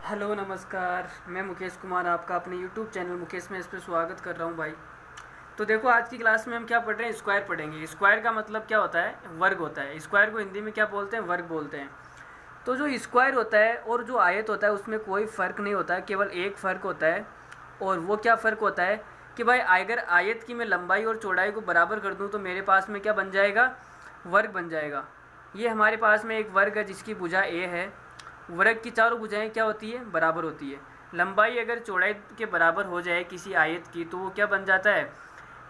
Hello नमस्कार। मैं मुकेश कुमार आपका अपने यूट्यूब चैनल मुकेश में इस पर स्वागत कर रहा हूँ भाई। तो देखो, आज की क्लास में हम क्या पढ़ रहे हैं, स्क्वायर पढ़ेंगे। स्क्वायर का मतलब क्या होता है, वर्ग होता है। स्क्वायर को हिंदी में क्या बोलते हैं, वर्ग बोलते हैं। तो जो स्क्वायर होता है और जो आयत होता है उसमें कोई फ़र्क नहीं होता है, केवल एक फ़र्क होता है। और वो क्या फ़र्क होता है कि भाई अगर आयत की मैं लंबाई और चौड़ाई को बराबर कर दूँ तो मेरे पास में क्या बन जाएगा, वर्ग बन जाएगा। ये हमारे पास में एक वर्ग है जिसकी भुजा ए है। वर्ग की चारों भुजाएं क्या होती है, बराबर होती है। लंबाई अगर चौड़ाई के बराबर हो जाए किसी आयत की तो वो क्या बन जाता है,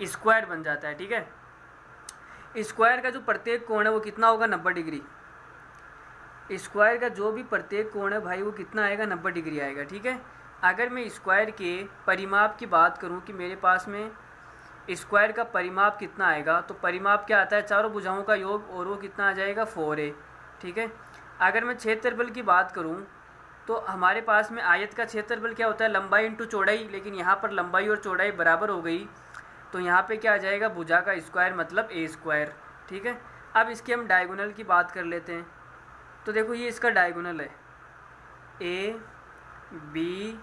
स्क्वायर बन जाता है। ठीक है। स्क्वायर का जो प्रत्येक कोण है वो कितना होगा, 90 डिग्री। स्क्वायर का जो भी प्रत्येक कोण है भाई वो कितना आएगा, 90 डिग्री आएगा। ठीक है। अगर मैं स्क्वायर के परिमाप की बात करूं कि मेरे पास में स्क्वायर का परिमाप कितना आएगा, तो परिमाप क्या आता है, चारों भुजाओं का योग, और वो कितना आ जाएगा, 4a। ठीक है। अगर मैं क्षेत्रफल की बात करूं तो हमारे पास में आयत का क्षेत्रफल क्या होता है, लंबाई इंटू चौड़ाई। लेकिन यहाँ पर लंबाई और चौड़ाई बराबर हो गई तो यहाँ पे क्या आ जाएगा, भुजा का स्क्वायर मतलब ए स्क्वायर। ठीक है। अब इसके हम डायगोनल की बात कर लेते हैं। तो देखो, ये इसका डायगोनल है, ए बी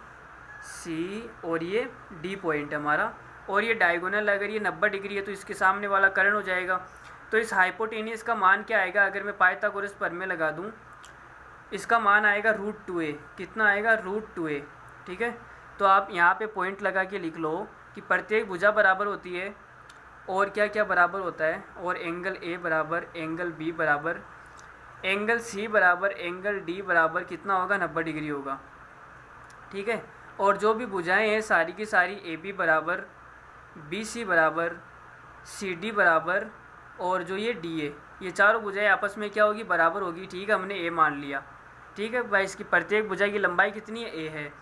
सी और ये डी पॉइंट है हमारा। और ये डायगोनल अगर ये 90 डिग्री है तो इसके सामने वाला कर्ण हो जाएगा। तो इस हाइपोटेनियस का मान क्या आएगा, अगर मैं पाइथागोरस प्रमेय लगा दूं, इसका मान आएगा √2a। कितना आएगा, √2a। ठीक है। तो आप यहाँ पे पॉइंट लगा के लिख लो कि प्रत्येक भुजा बराबर होती है और क्या क्या बराबर होता है, और एंगल ए बराबर एंगल बी बराबर एंगल सी बराबर एंगल डी बराबर कितना होगा, 90 डिग्री होगा। ठीक है। और जो भी भुजाएं हैं सारी की सारी ए बी बराबर बी सी बराबर सी डी बराबर, और जो ये डी ए, ये चारों भुजाएं आपस में क्या होगी, बराबर होगी। ठीक है, हमने ए मान लिया। ठीक है भाई, इसकी प्रत्येक भुजा की लंबाई कितनी है, ए है।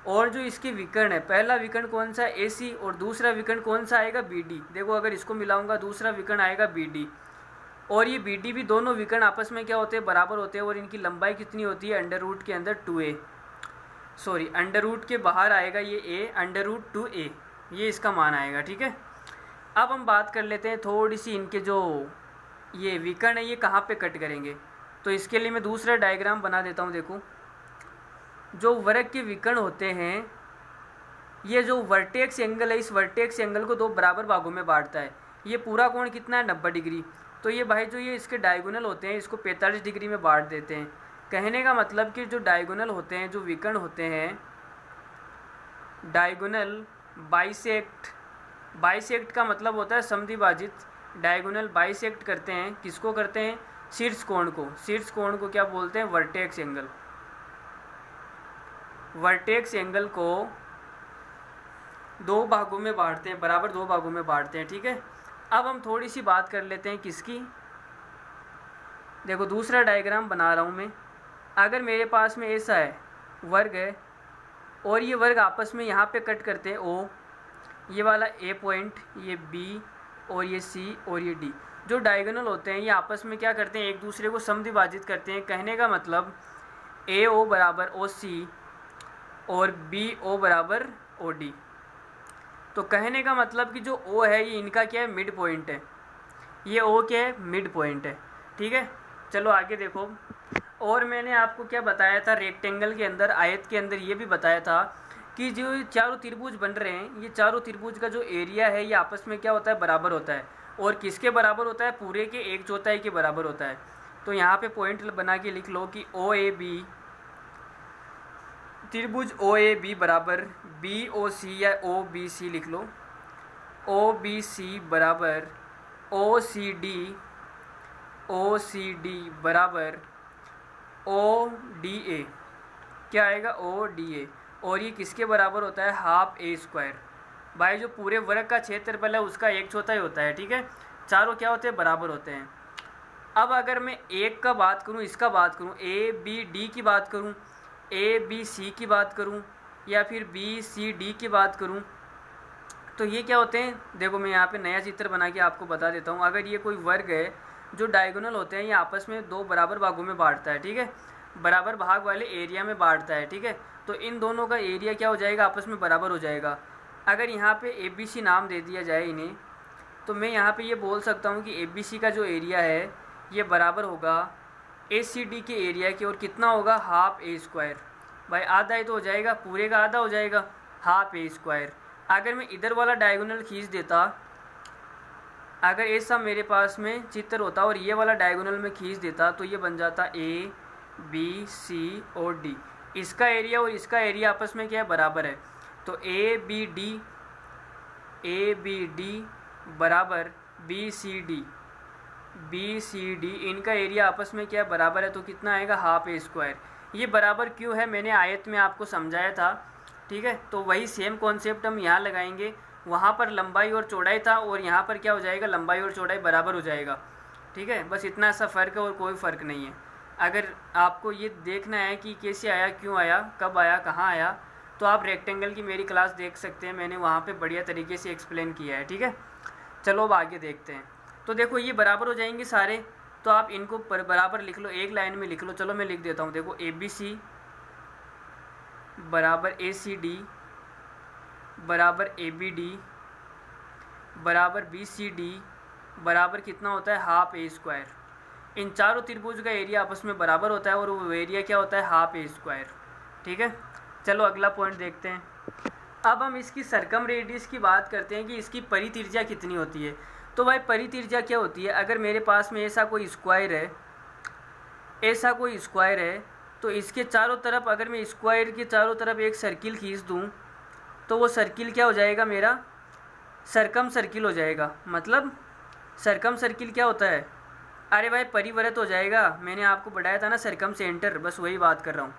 और जो इसके विकर्ण है, पहला विकर्ण कौन सा है, ए सी, और दूसरा विकर्ण कौन सा आएगा, बी डी। देखो, अगर इसको मिलाऊंगा दूसरा विकर्ण आएगा बी डी, और ये बी डी भी, दोनों विकर्ण आपस में क्या होते हैं, बराबर होते हैं। और इनकी लंबाई कितनी होती है, अंडर रूट के अंदर 2a, सॉरी अंडर रूट के बाहर आएगा ये a, अंडर रूट 2a, ये इसका मान आएगा। ठीक है। अब हम बात कर लेते हैं थोड़ी सी इनके जो ये विकर्ण है ये कहाँ पे कट करेंगे। तो इसके लिए मैं दूसरा डायग्राम बना देता हूँ। देखो, जो वर्ग के विकर्ण होते हैं, ये जो वर्टेक्स एंगल है, इस वर्टेक्स एंगल को दो बराबर भागों में बांटता है। ये पूरा कोण कितना है, 90 डिग्री। तो ये भाई जो ये इसके डायगोनल होते हैं इसको 45 डिग्री में बांट देते हैं। कहने का मतलब कि जो डायगोनल होते हैं, जो विकर्ण होते हैं, डायगोनल बाइसेक्ट, बाइसेक्ट का मतलब होता है समद्विभाजित। डायगोनल बाइसेक्ट करते हैं, किसको करते हैं, शीर्ष कोण को। शीर्ष कोण को क्या बोलते हैं, वर्टेक्स एंगल। वर्टेक्स एंगल को दो भागों में बांटते हैं, बराबर दो भागों में बांटते हैं। ठीक है। अब हम थोड़ी सी बात कर लेते हैं किसकी। देखो, दूसरा डायग्राम बना रहा हूँ मैं। अगर मेरे पास में ऐसा है, वर्ग है, और ये वर्ग आपस में यहाँ पे कट करते हैं, ओ, ये वाला ए पॉइंट, ये बी, और ये सी, और ये डी। जो डायगोनल होते हैं ये आपस में क्या करते हैं, एक दूसरे को समद्विभाजित करते हैं। कहने का मतलब ए ओ बराबर ओ सी और बी ओ बराबर ओ डी। तो कहने का मतलब कि जो ओ है ये इनका क्या है, मिड पॉइंट है। ये ओ क्या है, मिड पॉइंट है। ठीक है। चलो आगे देखो। और मैंने आपको क्या बताया था, रेक्टेंगल के अंदर, आयत के अंदर ये भी बताया था कि जो चारों त्रिभुज बन रहे हैं, ये चारों त्रिभुज का जो एरिया है ये आपस में क्या होता है, बराबर होता है। और किसके बराबर होता है, पूरे के 1/4 के बराबर होता है। तो यहाँ पे पॉइंट बना के लिख लो कि ओ ए बी, त्रिभुज ओ ए बी बराबर बी ओ सी, या ओ बी सी लिख लो, ओ बी सी बराबर ओ सी डी, ओ सी डी बराबर ओ डी ए। क्या आएगा, ओ डी ए। और ये किसके बराबर होता है, हाफ ए स्क्वायर। भाई जो पूरे वर्ग का क्षेत्रफल है उसका 1/4 होता है। ठीक है। चारों क्या होते हैं, बराबर होते हैं। अब अगर मैं एक का बात करूं, इसका बात करूं, ए बी डी की बात करूं, ए बी सी की बात करूं, या फिर बी सी डी की बात करूं, तो ये क्या होते हैं। देखो, मैं यहाँ पे नया चित्र बना के आपको बता देता हूँ। अगर ये कोई वर्ग है, जो डायगोनल होते हैं ये आपस में दो बराबर भागों में बांटता है। ठीक है। बराबर भाग वाले एरिया में बांटता है। ठीक है। तो इन दोनों का एरिया क्या हो जाएगा, आपस में बराबर हो जाएगा। अगर यहाँ पे ए बी सी नाम दे दिया जाए इन्हें, तो मैं यहाँ पे ये बोल सकता हूँ कि ए बी सी का जो एरिया है ये बराबर होगा ए सी डी के एरिया के, और कितना होगा, हाफ ए स्क्वायर। भाई आधा ही तो हो जाएगा, पूरे का आधा हो जाएगा, हाफ ए स्क्वायर। अगर मैं इधर वाला डायगोनल खींच देता, अगर ऐसा मेरे पास में चित्र होता और ये वाला डायगोनल में खींच देता तो ये बन जाता ए बी सी और डी। इसका एरिया और इसका एरिया आपस में क्या है, बराबर है। तो ए बी डी बराबर बी सी डी, इनका एरिया आपस में क्या है, बराबर है। तो कितना आएगा, हाफ ए स्क्वायर। ये बराबर क्यों है, मैंने आयत में आपको समझाया था, ठीक है। तो वही सेम कॉन्सेप्ट हम यहाँ लगाएंगे। वहाँ पर लंबाई और चौड़ाई था और यहाँ पर क्या हो जाएगा, लंबाई और चौड़ाई बराबर हो जाएगा, ठीक है। बस इतना सा फ़र्क है और कोई फ़र्क नहीं है। अगर आपको ये देखना है कि कैसे आया, क्यों आया, कब आया, कहाँ आया, तो आप रेक्टेंगल की मेरी क्लास देख सकते हैं, मैंने वहाँ पे बढ़िया तरीके से एक्सप्लेन किया है, ठीक है। चलो अब आगे देखते हैं। तो देखो ये बराबर हो जाएंगे सारे, तो आप इनको बराबर लिख लो, एक लाइन में लिख लो। चलो मैं लिख देता हूँ। देखो ए बी सी बराबर ए सी डी बराबर ए बी डी बराबर बी सी डी बराबर कितना होता है, हाफ ए स्क्वायर। इन चारों त्रिभुज का एरिया आपस में बराबर होता है और वो एरिया क्या होता है, हाफ ए स्क्वायर, ठीक है। चलो अगला पॉइंट देखते हैं। अब हम इसकी सरकम रेडियस की बात करते हैं कि इसकी परित्रिज्या कितनी होती है। तो भाई परित्रिज्या क्या होती है, अगर मेरे पास में ऐसा कोई स्क्वायर है, तो इसके चारों तरफ, अगर मैं स्क्वायर के चारों तरफ एक सर्किल खींच दूँ तो वो सर्किल क्या हो जाएगा, मेरा सरकम सर्किल हो जाएगा। मतलब सरकम सर्किल क्या होता है, अरे भाई परिवर्त हो जाएगा। मैंने आपको बताया था ना सरकम सेंटर, बस वही बात कर रहा हूँ।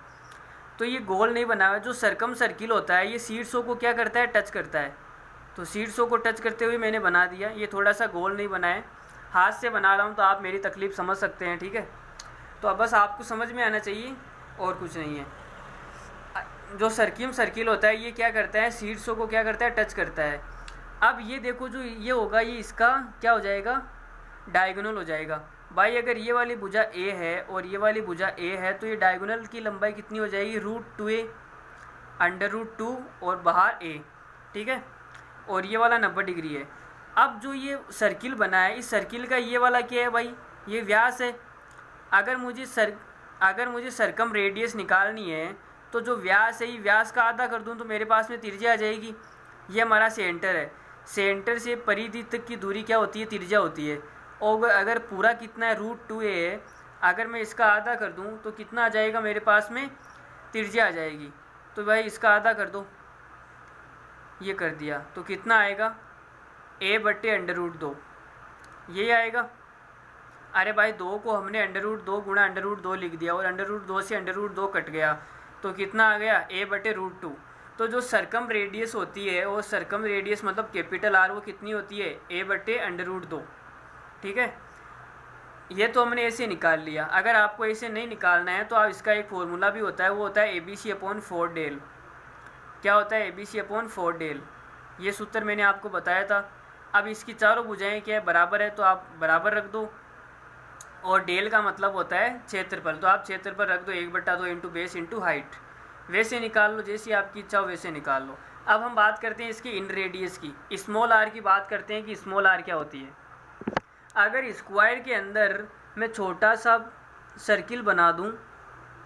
तो ये गोल नहीं बना हुआ, जो सरकम सर्किल होता है ये शीर्षों को क्या करता है, टच करता है। तो शीर्षों को टच करते हुए मैंने बना दिया। ये थोड़ा सा गोल नहीं बना है, हाथ से बना रहा हूँ, तो आप मेरी तकलीफ़ समझ सकते हैं, ठीक है। तो अब बस आपको समझ में आना चाहिए और कुछ नहीं है। जो सरकम सर्किल होता है ये क्या करता है, शीर्षों को क्या करता है, टच करता है। अब ये देखो जो ये होगा, ये इसका क्या हो जाएगा, डायगोनल हो जाएगा। भाई अगर ये वाली भुजा ए है और ये वाली भुजा ए है, तो ये डायगोनल की लंबाई कितनी हो जाएगी, √2a √2 और बाहर a, ठीक है। और ये वाला 90 डिग्री है। अब जो ये सर्किल बना है, इस सर्किल का ये वाला क्या है भाई, ये व्यास है। अगर मुझे सरकम रेडियस निकालनी है, तो जो व्यास है, ये व्यास का आधा कर दूँ तो मेरे पास में त्रिज्या आ जाएगी। ये हमारा सेंटर है, सेंटर से परिधि तक की दूरी क्या होती है, त्रिज्या होती है। और अगर पूरा कितना है, √2a है, अगर मैं इसका आधा कर दूं तो कितना आ जाएगा मेरे पास में, त्रिज्या आ जाएगी। तो भाई इसका आधा कर दो, ये कर दिया, तो कितना आएगा, a/√2, यही आएगा। अरे भाई 2 को हमने √2 गुणा √2 लिख दिया और √2 से √2 कट गया, तो कितना आ गया, a/√2। तो जो सरकम रेडियस होती है, वो सरकम रेडियस मतलब कैपिटल R, वो कितनी होती है, a/√2, ठीक है। ये तो हमने ऐसे निकाल लिया। अगर आपको ऐसे नहीं निकालना है तो आप इसका एक फार्मूला भी होता है, वो होता है ABC/4del। क्या होता है, ABC/4del, ये सूत्र मैंने आपको बताया था। अब इसकी चारों भुजाएं क्या है, बराबर है, तो आप बराबर रख दो। और डेल का मतलब होता है क्षेत्रफल, तो आप क्षेत्रफल रख दो 1/2 इंटू बेस इंटू हाइट। वैसे निकाल लो, जैसी आपकी इच्छा हो वैसे निकाल लो। अब हम बात करते हैं इसकी इन रेडियस की, स्मॉल आर की बात करते हैं कि स्मॉल आर क्या होती है। अगर स्क्वायर के अंदर मैं छोटा सा सर्किल बना दूं,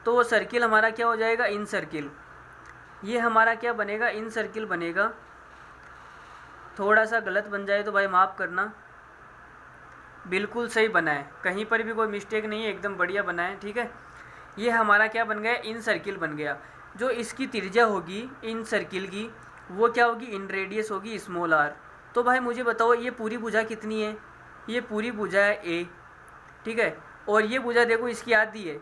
तो वो सर्किल हमारा क्या हो जाएगा, इन सर्किल। ये हमारा क्या बनेगा, इन सर्किल बनेगा। थोड़ा सा गलत बन जाए तो भाई माफ़ करना, बिल्कुल सही बना है, कहीं पर भी कोई मिस्टेक नहीं है, एकदम बढ़िया बना है, ठीक है। ये हमारा क्या बन गया, इन सर्किल बन गया। जो इसकी त्रिज्या होगी इन सर्किल की, वो क्या होगी, इन रेडियस होगी स्मॉल आर। तो भाई मुझे बताओ ये पूरी भुजा कितनी है, ये पूरी भुजा है ए, ठीक है। और ये भुजा देखो इसकी आधी है,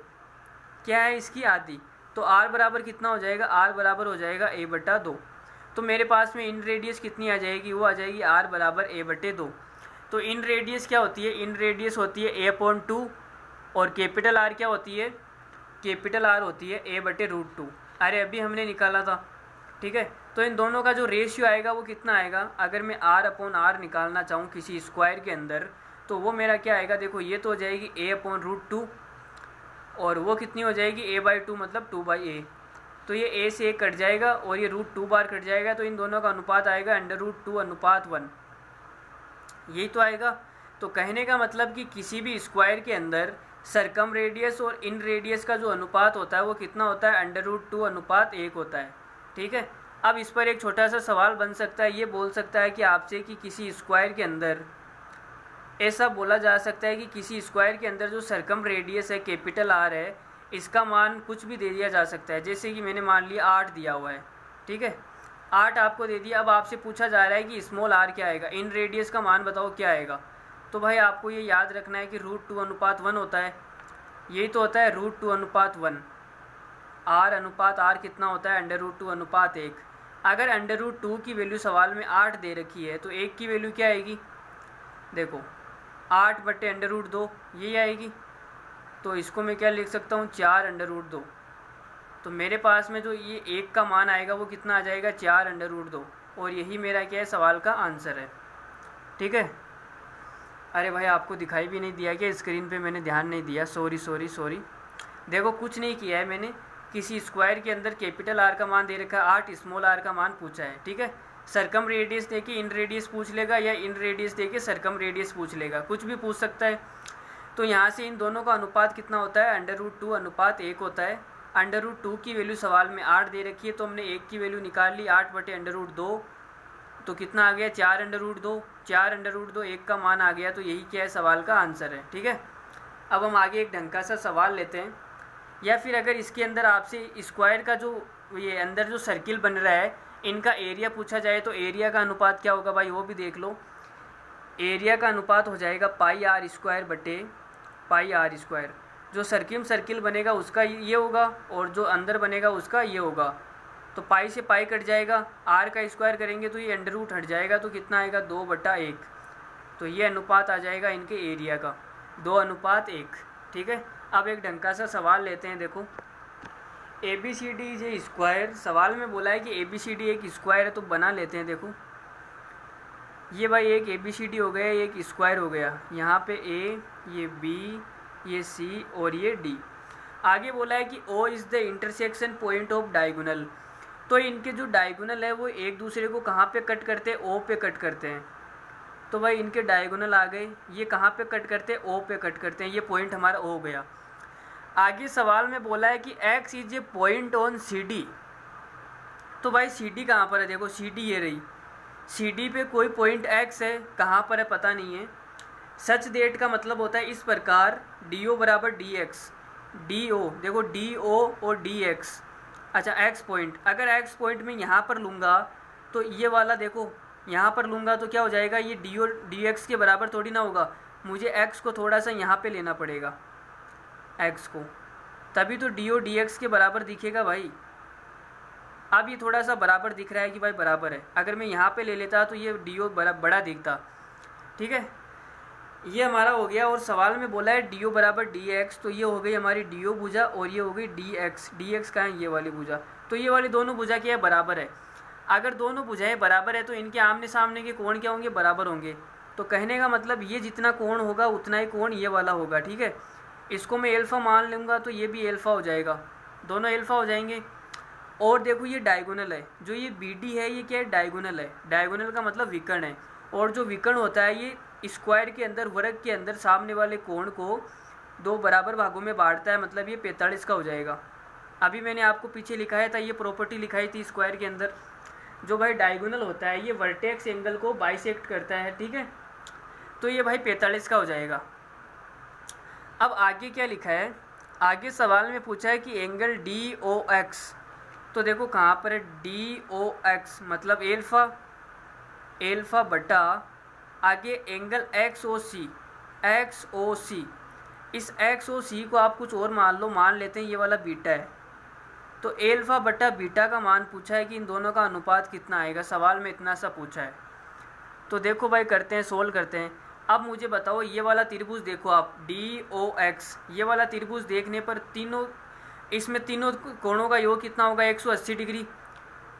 क्या है, इसकी आधी। तो आर बराबर कितना हो जाएगा, आर बराबर हो जाएगा a/2। तो मेरे पास में इन रेडियस कितनी आ जाएगी, वो आ जाएगी आर बराबर a/2। तो इन रेडियस क्या होती है, इन रेडियस होती है a/2 और कैपिटल आर क्या होती है, कैपिटल आर होती है a/√2। अरे अभी हमने निकाला था, ठीक है। तो इन दोनों का जो रेशियो आएगा वो कितना आएगा, अगर मैं r/r निकालना चाहूँ किसी स्क्वायर के अंदर, तो वो मेरा क्या आएगा, देखो ये तो हो जाएगी a/√2 और वो कितनी हो जाएगी a/2 मतलब 2/a। तो ये a से 1 कट जाएगा और ये √2 बार कट जाएगा, तो इन दोनों का अनुपात आएगा √2:1, यही तो आएगा। तो कहने का मतलब कि किसी भी स्क्वायर के अंदर सरकम रेडियस और इन रेडियस का जो अनुपात होता है वो कितना होता है, √2:1 होता है। ठीक है, अब इस पर एक छोटा सा सवाल बन सकता है, ये बोल सकता है कि आपसे कि किसी स्क्वायर के अंदर ऐसा बोला जा सकता है कि किसी स्क्वायर के अंदर जो सरकम रेडियस है कैपिटल आर है, इसका मान कुछ भी दे दिया जा सकता है। जैसे कि मैंने मान लिया 8 दिया हुआ है, ठीक है, 8 आपको दे दिया। अब आपसे पूछा जा रहा है कि स्मॉल आर क्या आएगा, इन रेडियस का मान बताओ क्या आएगा। तो भाई आपको ये याद रखना है कि √2:1 होता है, यही तो होता है √2:1। आर कितना होता है, √2:1। अगर √2 की वैल्यू सवाल में 8 दे रखी है तो 1 की वैल्यू क्या आएगी, देखो 8/√2 यही आएगी। तो इसको मैं क्या लिख सकता हूँ, 4/2। तो मेरे पास में जो ये 1 का मान आएगा वो कितना आ जाएगा, 4/2। और यही मेरा क्या है, सवाल का आंसर है। ठीक है, अरे भाई आपको दिखाई भी नहीं दिया क्या स्क्रीन पे, मैंने ध्यान नहीं दिया, सॉरी। देखो कुछ नहीं किया है मैंने, किसी स्क्वायर के अंदर कैपिटल आर का मान दे रखा है, 8 स्मॉल आर का मान पूछा है। ठीक है, सरकम रेडियस दे के इन रेडियस पूछ लेगा या इन रेडियस दे के सरकम रेडियस पूछ लेगा, कुछ भी पूछ सकता है। तो यहाँ से इन दोनों का अनुपात कितना होता है, √2:1 होता है। √2 की वैल्यू सवाल में 8 दे रखी है तो हमने 1 की वैल्यू निकाल ली, 8/√2। तो कितना आ गया, 4/2। 4/2 1 का मान आ गया, तो यही क्या है, सवाल का आंसर है। ठीक है, अब हम आगे एक ढंग का सा सवाल लेते हैं। या फिर अगर इसके अंदर आपसे स्क्वायर का जो ये अंदर जो सर्किल बन रहा है इनका एरिया पूछा जाए तो एरिया का अनुपात क्या होगा भाई, वो भी देख लो। एरिया का अनुपात हो जाएगा πr²/πr²। जो सर्किल बनेगा उसका ये होगा और जो अंदर बनेगा उसका ये होगा। तो पाई से पाई कट जाएगा, आर का स्क्वायर करेंगे तो ये अंडर रूट हट जाएगा, तो कितना आएगा, 2/1। तो ये अनुपात आ जाएगा इनके एरिया का, 2:1। ठीक है, अब एक ढंग का सा सवाल लेते हैं। देखो ABCD इज ए स्क्वायर, सवाल में बोला है कि ABCD एक स्क्वायर है, तो बना लेते हैं। देखो ये भाई एक ABCD हो गया, एक स्क्वायर हो गया, यहाँ पे A, ये B, ये C और ये D। आगे बोला है कि O is the intersection point of diagonal. तो इनके जो डायगोनल है वो एक दूसरे को कहाँ पे कट करते हैं, O पे कट करते हैं। तो भाई इनके डायगोनल आ गए, ये कहाँ पे कट करते हैं, O पे कट करते हैं, ये पॉइंट हमारा O हो गया। आगे सवाल में बोला है कि X is a point on CD। तो भाई CD कहाँ पर है, देखो CD ये रही, CD पे कोई पॉइंट X है, कहाँ पर है पता नहीं है। सच डेट का मतलब होता है इस प्रकार, DO = DX। DO देखो, DO और DX, अच्छा X पॉइंट, अगर X पॉइंट में यहाँ पर लूँगा तो ये वाला देखो यहाँ पर लूँगा तो क्या हो जाएगा, ये DO DX के बराबर थोड़ी ना होगा, मुझे X को थोड़ा सा यहाँ पे लेना पड़ेगा, X को, तभी तो DO DX के बराबर दिखेगा भाई। अब ये थोड़ा सा बराबर दिख रहा है कि भाई बराबर है, अगर मैं यहाँ पे ले लेता तो ये DO बड़ा दिखता। ठीक है, ये हमारा हो गया। और सवाल में बोला है DO = DX, तो ये हो गई हमारी DO भुजा और ये हो गई DX। DX का है ये वाली भुजा, तो ये वाली दोनों भुजा क्या है, बराबर है। अगर दोनों भुजाएं बराबर है तो इनके आमने सामने के कोण क्या होंगे, बराबर होंगे। तो कहने का मतलब ये जितना कोण होगा उतना ही कोण ये वाला होगा। ठीक है, इसको मैं एल्फ़ा मान लूँगा तो ये भी एल्फ़ा हो जाएगा, दोनों एल्फ़ा हो जाएंगे। और देखो ये डायगोनल है, जो ये BD है ये क्या है, डायगोनल है। डायगोनल का मतलब विकर्ण है, और जो विकर्ण होता है ये स्क्वायर के अंदर, वर्ग के अंदर सामने वाले कोण को 2 बराबर भागों में बांटता है, मतलब ये 45 का हो जाएगा। अभी मैंने आपको पीछे लिखाया था, ये प्रॉपर्टी लिखाई थी स्क्वायर के अंदर। जो भाई डायगोनल होता है ये वर्टेक्स एंगल को बाइसेक्ट करता है। ठीक है, तो ये भाई 45 का हो जाएगा। अब आगे क्या लिखा है, आगे सवाल में पूछा है कि एंगल DOX। तो देखो कहाँ पर है, DOX मतलब एल्फ़ा बटा आगे एंगल XOC। इस XOC को आप कुछ और मान लो, मान लेते हैं ये वाला बीटा है। तो एल्फ़ा बटा बीटा का मान पूछा है कि इन दोनों का अनुपात कितना आएगा, सवाल में इतना सा पूछा है। तो देखो भाई करते हैं, सोल्व करते हैं। अब मुझे बताओ ये वाला त्रिभुज देखो आप, DOX, ये वाला त्रिभुज देखने पर इसमें तीनों कोणों का योग कितना होगा, 180 डिग्री।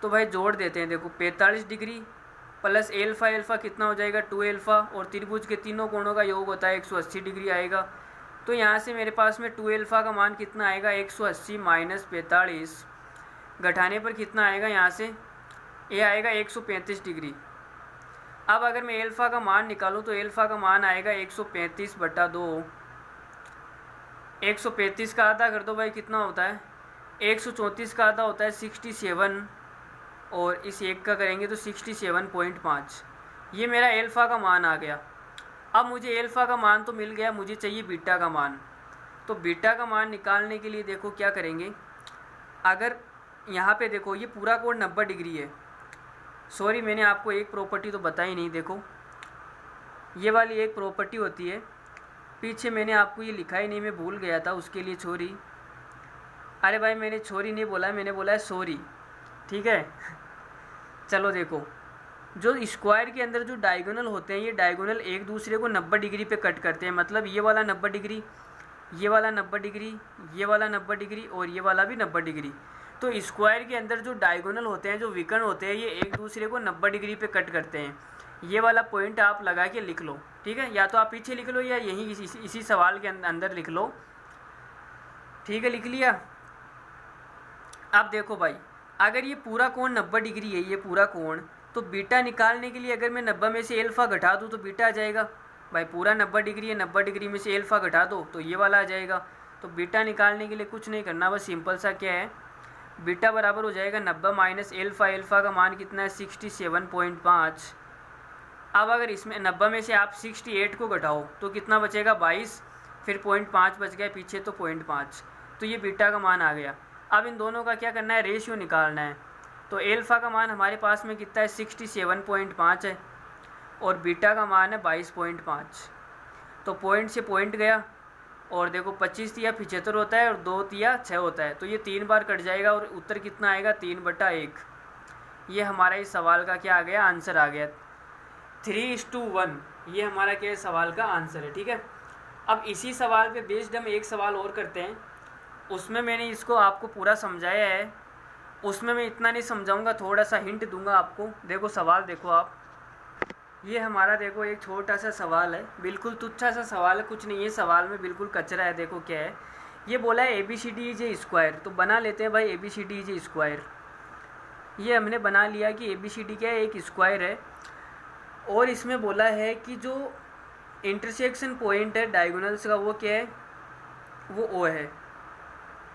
तो भाई जोड़ देते हैं, देखो 45 डिग्री प्लस एल्फ़ा कितना हो जाएगा, 2α, और त्रिभुज के तीनों कोणों का योग होता है 180 डिग्री आएगा। तो यहाँ से मेरे पास में 2α का मान कितना आएगा, 180 - 45, घटाने पर कितना आएगा, यहाँ से ये आएगा 135 डिग्री। अब अगर मैं एल्फ़ा का मान निकालूँ तो एल्फ़ा का मान आएगा 135/2। 135 का आधा कर दो भाई, कितना होता है? 134 का आधा होता है 67, और इस एक का करेंगे तो 67.5। ये मेरा एल्फ़ा का मान आ गया। अब मुझे एल्फ़ा का मान तो मिल गया, मुझे चाहिए बीटा का मान। तो बीटा का मान निकालने के लिए देखो क्या करेंगे, अगर यहाँ पे देखो ये पूरा कोण 90 डिग्री है। सॉरी, मैंने आपको एक प्रॉपर्टी तो बताई नहीं। देखो ये वाली एक प्रॉपर्टी होती है, पीछे मैंने आपको ये लिखा ही नहीं, मैं भूल गया था, उसके लिए छोरी। अरे भाई मैंने छोरी नहीं बोला है, मैंने बोला है सॉरी, ठीक है। चलो देखो, जो स्क्वायर के अंदर जो डायगोनल होते हैं, ये डायगोनल एक दूसरे को 90 डिग्री पे कट करते हैं। मतलब ये वाला 90 डिग्री, ये वाला 90 डिग्री, ये वाला 90 डिग्री और ये वाला भी 90 डिग्री। तो स्क्वायर के अंदर जो डायगोनल होते हैं, जो विकर्ण होते हैं, ये एक दूसरे को 90 डिग्री पे कट करते हैं। ये वाला पॉइंट आप लगा के लिख लो, ठीक है। या तो आप पीछे लिख लो या यहीं इसी सवाल के अंदर लिख लो, ठीक है। लिख लिया। अब देखो भाई, अगर ये पूरा कोण 90 डिग्री है, ये पूरा कोण, तो बीटा निकालने के लिए अगर मैं 90 में से एल्फ़ा घटा दूँ तो बीटा आ जाएगा। भाई पूरा 90 डिग्री है, 90 डिग्री में से एल्फ़ा घटा दो तो ये वाला आ जाएगा। तो बीटा निकालने के लिए कुछ नहीं करना, बस सिंपल सा क्या है, बीटा बराबर हो जाएगा 90 माइनस एल्फ़ा। एल्फ़ा का मान कितना है? 67.5। अब अगर इसमें 90 में से आप 68 को घटाओ तो कितना बचेगा? 22, फिर 0.5 बच गया पीछे, तो 0.5। तो ये बीटा का मान आ गया। अब इन दोनों का क्या करना है? रेशियो निकालना है। तो एल्फ़ा का मान हमारे पास में कितना है? 67.5 है, और बीटा का मान है 22.5। तो पॉइंट से पॉइंट गया, और देखो 25 तिया 75 होता है और 2 तिया 6 होता है, तो ये 3 बार कट जाएगा और उत्तर कितना आएगा? 3/1। ये हमारा इस सवाल का क्या आ गया? आंसर आ गया 3:1। ये हमारा क्या है? सवाल का आंसर है, ठीक है। अब इसी सवाल पे बेस्ड हम एक सवाल और करते हैं। उसमें मैंने इसको आपको पूरा समझाया है, उसमें मैं इतना नहीं समझाऊंगा, थोड़ा सा हिंट दूंगा आपको। देखो सवाल देखो आप, ये हमारा देखो एक छोटा सा सवाल है, बिल्कुल तुच्छा सा सवाल है, कुछ नहीं है सवाल में, बिल्कुल कचरा है। देखो क्या है, ये बोला है ABCD इज ए स्क्वायर। तो बना लेते हैं भाई ABCD इज ए स्क्वायर। ये हमने बना लिया कि ABCD क्या है? एक स्क्वायर है। और इसमें बोला है कि जो इंटरसेक्शन पॉइंट है डायगोनल्स का, वो क्या है? वो O है।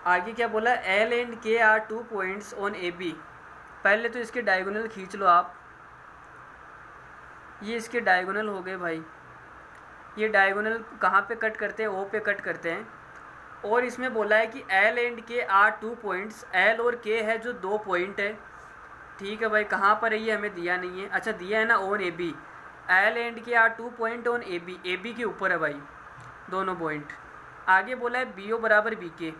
आगे क्या बोला? L and K are 2 points on AB। पहले तो इसके डायगोनल खींच लो आप, ये इसके डायगोनल हो गए भाई। ये डायगोनल कहाँ पे कट करते हैं? O पे कट करते हैं। और इसमें बोला है कि L and K are 2 points. L और K है जो 2 पॉइंट है, ठीक है भाई। कहाँ पर है ये हमें दिया नहीं है, अच्छा दिया है ना, on AB। L and K are 2 point on AB। AB के ऊपर है भाई दोनों पॉइंट। आगे बोला है BO बराबर BK।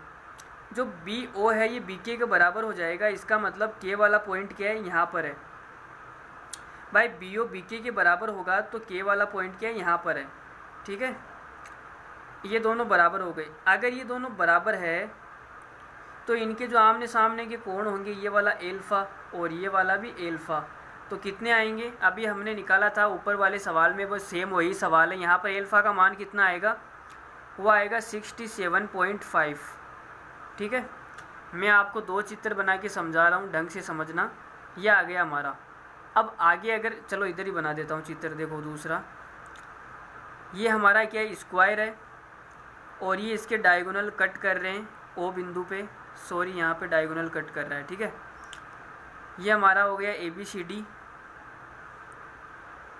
जो BO है ये BK के बराबर हो जाएगा। इसका मतलब K वाला पॉइंट क्या है? यहाँ पर है भाई। BO BK के बराबर होगा तो K वाला पॉइंट क्या है? यहाँ पर है, ठीक है। ये दोनों बराबर हो गए। अगर ये दोनों बराबर है तो इनके जो आमने सामने के कोण होंगे, ये वाला एल्फ़ा और ये वाला भी एल्फ़ा, तो कितने आएंगे? अभी हमने निकाला था ऊपर वाले सवाल में, वो सेम वही सवाल है। यहाँ पर एल्फ़ा का मान कितना आएगा? वो आएगा 67.5, ठीक है। मैं आपको 2 चित्र बना के समझा रहा हूँ, ढंग से समझना। यह आ गया हमारा। अब आगे अगर चलो इधर ही बना देता हूँ चित्र। देखो दूसरा, ये हमारा क्या है? स्क्वायर है, और ये इसके डायगोनल कट कर रहे हैं O बिंदु पे। सॉरी, यहाँ पे डायगोनल कट कर रहा है, ठीक है। ये हमारा हो गया ABCD।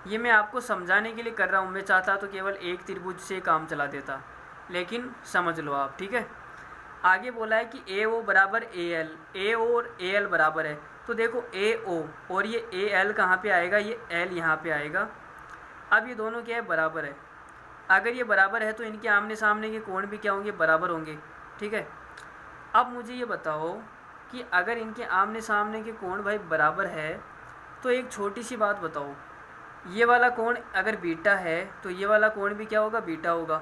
ये मैं आपको समझाने के लिए कर रहा हूँ, मैं चाहता तो केवल एक त्रिभुज से काम चला देता, लेकिन समझ लो आप, ठीक है। आगे बोला है कि AO बराबर AL। AO और AL बराबर है, तो देखो AO और ये AL कहाँ पे आएगा? ये L यहाँ पे आएगा। अब ये दोनों क्या है? बराबर है। अगर ये बराबर है तो इनके आमने सामने के कोण भी क्या होंगे? बराबर होंगे, ठीक है। अब मुझे ये बताओ कि अगर इनके आमने सामने के कोण भाई बराबर है, तो एक छोटी सी बात बताओ, ये वाला कोण अगर बीटा है तो ये वाला कोण भी क्या होगा? बीटा होगा।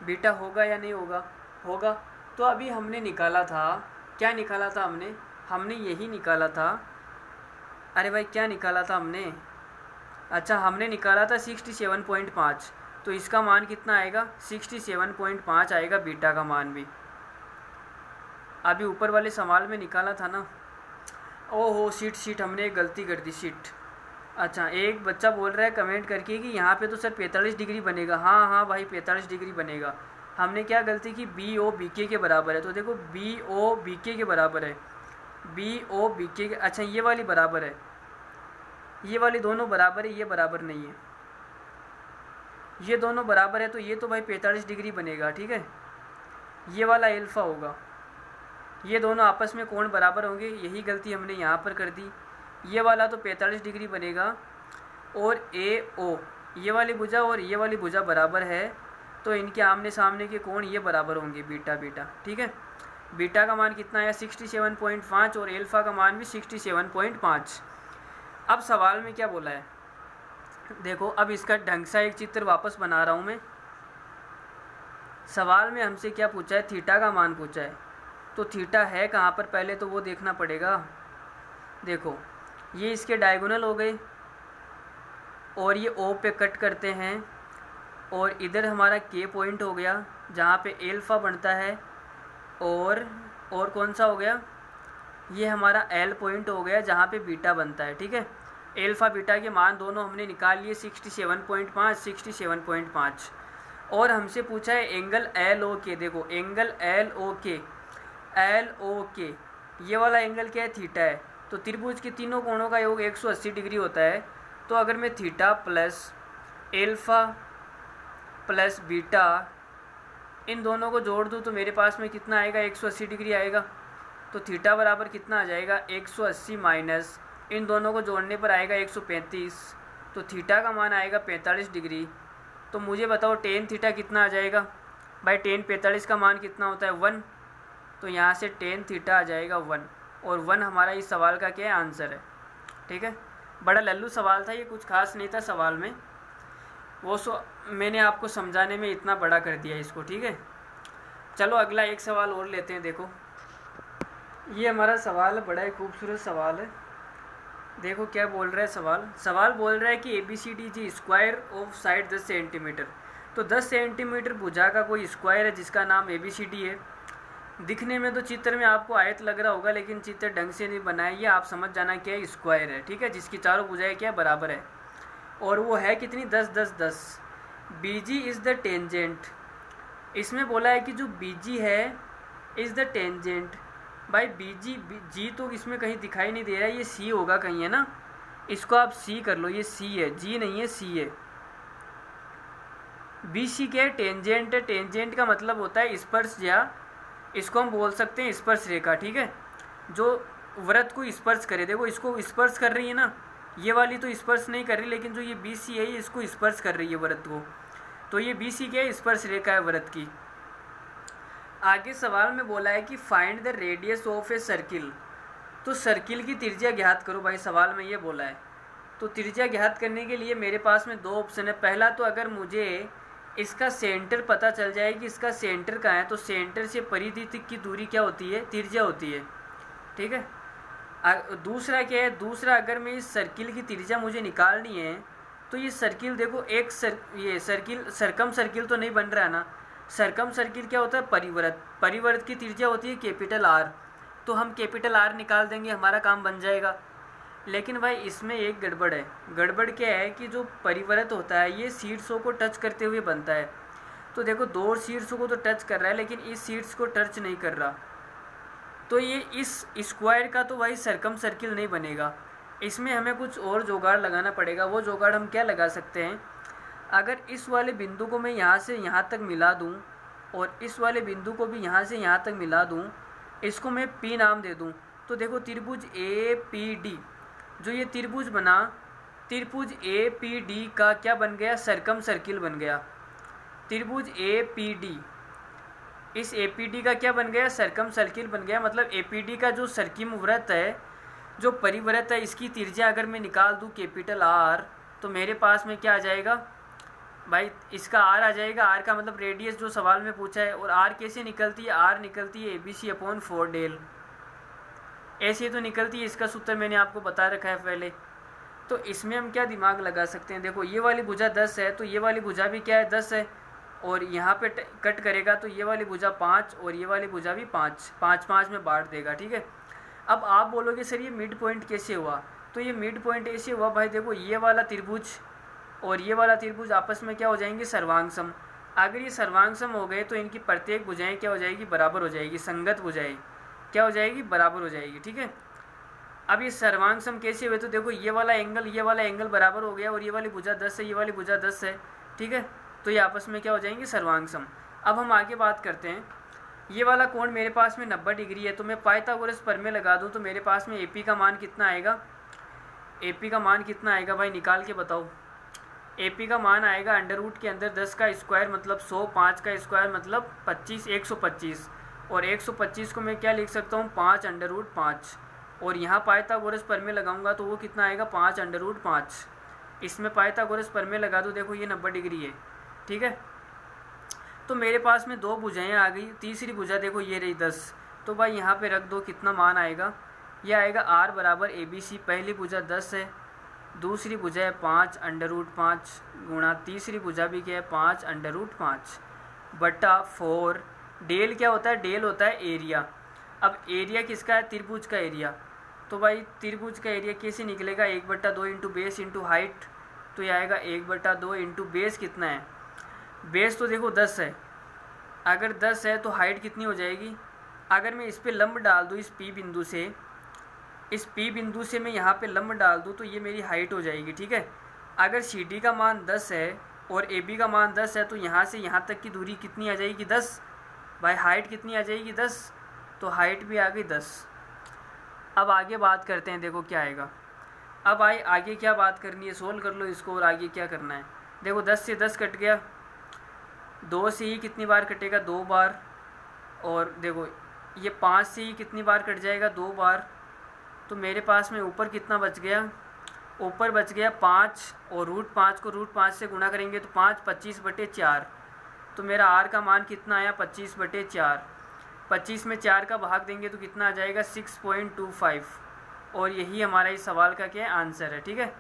बीटा होगा या नहीं होगा? होगा। तो अभी हमने निकाला था, क्या निकाला था हमने? हमने यही निकाला था। अरे भाई क्या निकाला था हमने? अच्छा, हमने निकाला था 67.5। तो इसका मान कितना आएगा? 67.5 आएगा बीटा का मान भी। अभी ऊपर वाले सवाल में निकाला था ना। ओहो सीट हमने एक गलती कर दी, सीट। अच्छा, एक बच्चा बोल रहा है कमेंट करके कि यहाँ पे तो सर 45 डिग्री बनेगा। हाँ भाई 45 डिग्री बनेगा। हमने क्या गलती की, बी ओ बी के बराबर है। तो देखो बी ओ बी के बराबर है, बी ओ बी के, अच्छा ये वाली बराबर है, ये वाली दोनों बराबर है, ये बराबर नहीं है, ये दोनों बराबर है, तो ये तो भाई 45 डिग्री बनेगा, ठीक है। ये वाला एल्फ़ा होगा, ये दोनों आपस में कोण बराबर होंगे, यही गलती हमने यहाँ पर कर दी। ये वाला तो 45 डिग्री बनेगा, और ए ओ ये वाली भुजा और ये वाली भुजा बराबर है, तो इनके आमने सामने के कोण ये बराबर होंगे, बीटा बीटा, ठीक है। बीटा का मान कितना आया 67.5 और एल्फ़ा का मान भी 67.5। अब सवाल में क्या बोला है देखो, अब इसका ढंग सा एक चित्र वापस बना रहा हूँ मैं। सवाल में हमसे क्या पूछा है, थीटा का मान पूछा है, तो थीटा है कहाँ पर पहले तो वो देखना पड़ेगा। देखो ये इसके डायगोनल हो गए, और ये ओ पे कट करते हैं, और इधर हमारा के पॉइंट हो गया जहाँ पे एल्फ़ा बनता है, और कौन सा हो गया, ये हमारा एल पॉइंट हो गया जहाँ पे बीटा बनता है, ठीक है। एल्फ़ा बीटा के मान दोनों हमने निकाल लिए 67.5 67.5। और हमसे पूछा है एंगल एल ओ के। देखो एंगल एल ओ के ये वाला एंगल क्या है, थीटा है। तो त्रिभुज के तीनों कोणों का योग 180 डिग्री होता है। तो अगर मैं theta plus alpha plus beta इन दोनों को जोड़ दूँ तो मेरे पास में कितना आएगा, 180 डिग्री आएगा। तो थीटा बराबर कितना आ जाएगा, 180 माइनस इन दोनों को जोड़ने पर आएगा 135। तो थीटा का मान आएगा 45 डिग्री। तो मुझे बताओ टेन थीटा कितना आ जाएगा। भाई टेन 45 का मान कितना होता है, 1। तो यहाँ से टेन थीटा आ जाएगा 1, और 1 हमारा इस सवाल का क्या है, आंसर है, ठीक है। बड़ा लल्लू सवाल था ये, कुछ खास नहीं था सवाल में, वो मैंने आपको समझाने में इतना बड़ा कर दिया इसको, ठीक है। चलो अगला एक सवाल और लेते हैं। देखो ये हमारा सवाल है, बड़ा ही खूबसूरत सवाल है। देखो क्या बोल रहा है सवाल बोल रहा है कि ABCD square of side 10 centimetre. तो 10 सेंटीमीटर भुजा का कोई स्क्वायर है जिसका नाम ABCD है। दिखने में तो चित्र में आपको आयत लग रहा होगा, लेकिन चित्र ढंग से नहीं बनाया, ये आप समझ जाना क्या स्क्वायर है, ठीक है, जिसकी चारों भुजाएं क्या बराबर है, और वो है कितनी, 10 10 10। BG is the tangent. इसमें बोला है कि जो BG है इज़ द टेंजेंट। भाई जी तो इसमें कहीं दिखाई नहीं दे रहा है, ये C होगा कहीं, है ना। इसको आप C कर लो, ये C है, G नहीं है, C है। BC क्या है, टेंजेंट है। टेंजेंट का मतलब होता है स्पर्श, या इसको हम बोल सकते हैं स्पर्श रेखा, ठीक है, जो वृत्त को स्पर्श करे। देखो इसको स्पर्श कर रही है ना, ये वाली तो स्पर्श नहीं कर रही, लेकिन जो ये BC है ये इसको स्पर्श कर रही है वृत्त को। तो ये BC क्या है, स्पर्श रेखा है वृत्त की। आगे सवाल में बोला है कि find the radius of a circle. तो सर्किल की त्रिज्या ज्ञात करो, भाई सवाल में ये बोला है। तो त्रिज्या ज्ञात करने के लिए मेरे पास में दो ऑप्शन है। पहला तो अगर मुझे इसका सेंटर पता चल जाए कि इसका सेंटर कहाँ है, तो सेंटर से परिधि तक की दूरी क्या होती है, त्रिज्या होती है, ठीक है। दूसरा क्या है, दूसरा अगर मैं इस सर्किल की त्रिज्या मुझे निकालनी है, तो ये सर्किल देखो एक ये सर्किल सरकम सर्किल तो नहीं बन रहा है ना। सरकम सर्किल क्या होता है, परिवर्त। परिवर्त की त्रिज्या होती है कैपिटल R। तो हम कैपिटल R निकाल देंगे, हमारा काम बन जाएगा। लेकिन भाई इसमें एक गड़बड़ है। गड़बड़ क्या है कि जो परिवर्त होता है ये शीर्षों को टच करते हुए बनता है। तो देखो दो शीर्षों को तो टच कर रहा है, लेकिन इस शीर्ष को टच नहीं कर रहा। तो ये इस स्क्वायर का तो भाई सरकम सर्किल नहीं बनेगा। इसमें हमें कुछ और जुगाड़ लगाना पड़ेगा। वो जुगाड़ हम क्या लगा सकते हैं, अगर इस वाले बिंदु को मैं यहाँ से यहाँ तक मिला दूँ, और इस वाले बिंदु को भी यहाँ से यहाँ तक मिला दूँ, इसको मैं P नाम दे दूँ, तो देखो त्रिभुज APD, जो ये त्रिभुज बना, त्रिभुज APD का क्या बन गया, सरकम सर्किल बन गया। त्रिभुज APD, इस APD का क्या बन गया, सरकम सर्किल बन गया। मतलब APD का जो सर्किम वृत्त है, जो परिवृत्त है, इसकी त्रिज्या अगर मैं निकाल दूँ कैपिटल R, तो मेरे पास में क्या आ जाएगा भाई, इसका R आ जाएगा। R का मतलब रेडियस जो सवाल में पूछा है। और R कैसे निकलती है, R निकलती है ABC/4 ऐसे तो निकलती है। इसका सूत्र मैंने आपको बता रखा है पहले। तो इसमें हम क्या दिमाग लगा सकते हैं, देखो ये वाली भुजा 10 है, तो ये वाली भुजा भी क्या है, 10 है। और यहाँ पे कट करेगा तो ये वाली भुजा 5 और ये वाली भुजा भी 5, 5 5 में बांट देगा, ठीक है। अब आप बोलोगे सर ये मिड पॉइंट कैसे हुआ, तो ये मिड पॉइंट ऐसे हुआ भाई, देखो ये वाला त्रिभुज और ये वाला त्रिभुज आपस में क्या हो जाएंगे, सर्वांग सम। अगर ये सर्वांग सम हो गए तो इनकी प्रत्येक भुजाएं क्या हो जाएगी, बराबर हो जाएगी, संगत भुजाएं क्या हो जाएगी, बराबर हो जाएगी। ठीक है, अब ये सर्वांग सम कैसे हुए, तो देखो ये वाला एंगल बराबर हो गया और ये वाली भुजा 10 है, ये वाली भुजा 10 है। ठीक है, तो ये आपस में क्या हो जाएंगे, सर्वांग सम। अब हम आगे बात करते हैं, ये वाला कोण मेरे पास में 90 डिग्री है, तो मैं पाइथागोरस प्रमेय लगा दूं तो मेरे पास में AP का मान कितना आएगा, AP का मान कितना आएगा भाई, निकाल के बताओ। AP का मान आएगा अंडर रूट के अंदर 10 का स्क्वायर मतलब 100, 5 का स्क्वायर मतलब 25, 125, और 125 को मैं क्या लिख सकता हूँ, 5 अंडर रूट 5, और यहाँ पाइथागोरस प्रमेय लगाऊंगा तो वो कितना आएगा, 5 अंडर रूट 5। इसमें पाइथागोरस प्रमेय लगा दो, देखो ये 90 डिग्री है। ठीक है, तो मेरे पास में दो भुजाएं आ गई, तीसरी भुजा देखो ये रही 10, तो भाई यहाँ पे रख दो, कितना मान आएगा, ये आएगा R बराबर ABC। पहली भुजा 10 है, दूसरी भुजा है 5 अंडर रूट 5 गुणा तीसरी भुजा भी क्या है, 5 अंडर रूट 5 बटा 4। डेल क्या होता है, डेल होता है एरिया। अब एरिया किसका है, त्रिभुज का एरिया। तो भाई त्रिभुज का एरिया कैसे निकलेगा, 1/2 इंटू बेस इंटू हाइट, तो ये आएगा 1/2 इंटू बेस कितना है, बेस तो देखो 10 है, अगर 10 है तो हाइट कितनी हो जाएगी, अगर मैं इस पे लंब डाल दूँ, इस P बिंदु से, इस P बिंदु से मैं यहाँ पे लंब डाल दूँ तो ये मेरी हाइट हो जाएगी। ठीक है, अगर CD का मान 10 है और AB का मान 10 है तो यहाँ से यहाँ तक की दूरी कितनी आ जाएगी, 10। भाई हाइट कितनी आ जाएगी, 10, तो हाइट भी आ गई 10। अब आगे बात करते हैं, देखो क्या आएगा। अब आगे क्या बात करनी है, सोल्व कर लो इसको, और आगे क्या करना है। देखो 10 से 10 कट गया, 2 से ही कितनी बार कटेगा, 2 बार, और देखो ये 5 से ही कितनी बार कट जाएगा, 2 बार। तो मेरे पास में ऊपर कितना बच गया, ऊपर बच गया 5, और रूट 5 को रूट 5 से गुणा करेंगे तो 5 25/4, तो मेरा R का मान कितना आया, 25/4। 25 में 4 का भाग देंगे तो कितना आ जाएगा, 6.25, और यही हमारा इस सवाल का क्या आंसर है। ठीक है,